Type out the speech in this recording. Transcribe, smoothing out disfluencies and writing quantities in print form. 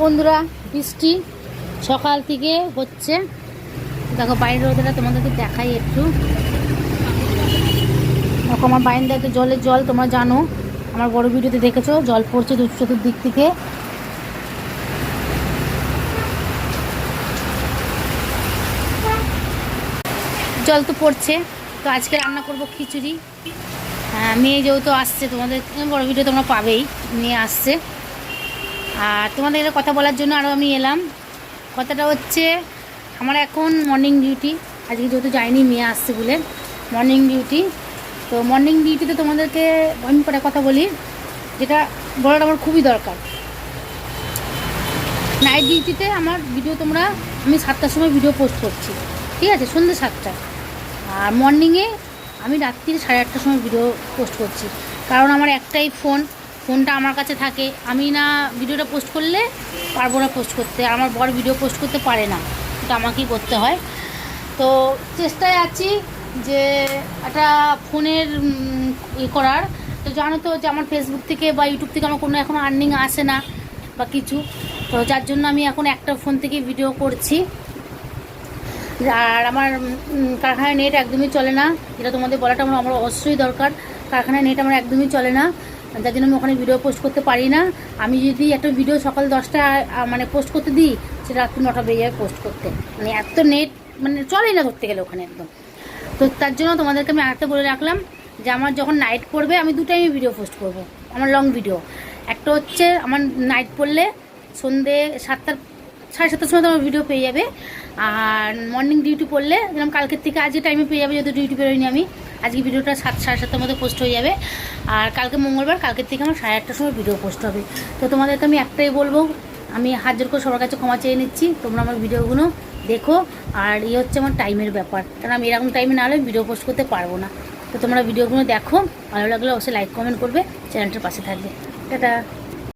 বন্ধুরা, বৃষ্টি সকাল থেকে হচ্ছে। দেখো বাইরের রোদটা তোমাদেরকে দেখাই একটু। দেখো আমার বারান্দাতে জলের জল, তোমরা জানো, আমার বড় ভিডিওতে দেখেছো, জল পড়ছে চতুর্দিক থেকে। জল তো পড়ছে। তো আজকে রান্না করব খিচুড়ি। মেয়ে যেহেতু আসছে, তোমাদের বড় ভিডিও তোমরা পাবেই, মেয়ে আসছে। আর তোমাদের একটা কথা বলার জন্য আরও আমি এলাম। কথাটা হচ্ছে, আমার এখন মর্নিং ডিউটি। আজকে যেহেতু যাইনি, মেয়ে আসছে বলে মর্নিং ডিউটি। তো মর্নিং ডিউটিতে তোমাদেরকে আমি একটা কথা বলি, যেটা বলাটা আমার খুবই দরকার। নাইট ডিউটিতে আমার ভিডিও আমি 7টার সময় ভিডিও পোস্ট করছি, ঠিক আছে, সন্ধ্যে 7টায়। আর মর্নিংয়ে আমি রাত্রি 8:30টার সময় ভিডিও পোস্ট করছি। কারণ আমার একটাই ফোনটা আমার কাছে থাকে। আমি না ভিডিওটা পোস্ট করলে পারবো না পোস্ট করতে। আমার বড় ভিডিও পোস্ট করতে পারে না, এটা আমাকেই করতে হয়। তো চেষ্টায় আছি যে একটা ফোনের করার। তো জানো তো যে আমার ফেসবুক থেকে বা ইউটিউব থেকে আমার কোনো এখনও আর্নিং আসে না বা কিছু। তো যার জন্য আমি এখন একটা ফোন থেকে ভিডিও করছি। আর আমার কারখানায় নেট একদমই চলে না, যেটা তোমাদের বলাটা আমার অবশ্যই দরকার। কারখানায় নেট আমার একদমই চলে না, যার জন্য আমি ওখানে ভিডিও পোস্ট করতে পারি না। আমি যদি একটা ভিডিও সকাল 10টায় পোস্ট করতে দিই, সেটা রাত্রি 9টা বেজে যায় পোস্ট করতে। এত নেট চলেই না ধরতে গেলে ওখানে একদম। তো তার জন্য তোমাদেরকে আমি আরেকটা বলে রাখলাম যে আমার যখন নাইট পড়বে, আমি 2 টাইমে ভিডিও পোস্ট করব, আমার লং ভিডিও। একটা হচ্ছে আমার নাইট পড়লে সন্ধ্যে 7টার সময় তোমার ভিডিও পেয়ে যাবে। আর মর্নিং ডিউটি পড়লে, যেরকম কালকের থেকে আজকে টাইমে পেয়ে যাবে, যেহেতু ডিউটি বেরোয়নি আমি। আজকে ভিডিওটা 7-7:30টার মধ্যে পোস্ট হয়ে যাবে। আর কালকে মঙ্গলবার, কালকের থেকে আমার 8:30টার সময় ভিডিও পোস্ট হবে। তো তোমাদেরকে আমি একটাই বলবো, আমি হাত জোর করে সবার কাছে ক্ষমা চেয়ে নিচ্ছি, তোমরা আমার ভিডিওগুলো দেখো। আর হচ্ছে আমার টাইমের ব্যাপার, কারণ আমি এরকম টাইমে না হলে ভিডিও পোস্ট করতে পারবো না। তো তোমরা ভিডিওগুলো দেখো, ভালো লাগলে অবশ্যই লাইক কমেন্ট করবে, চ্যানেলটার পাশে থাকবে। টাটা।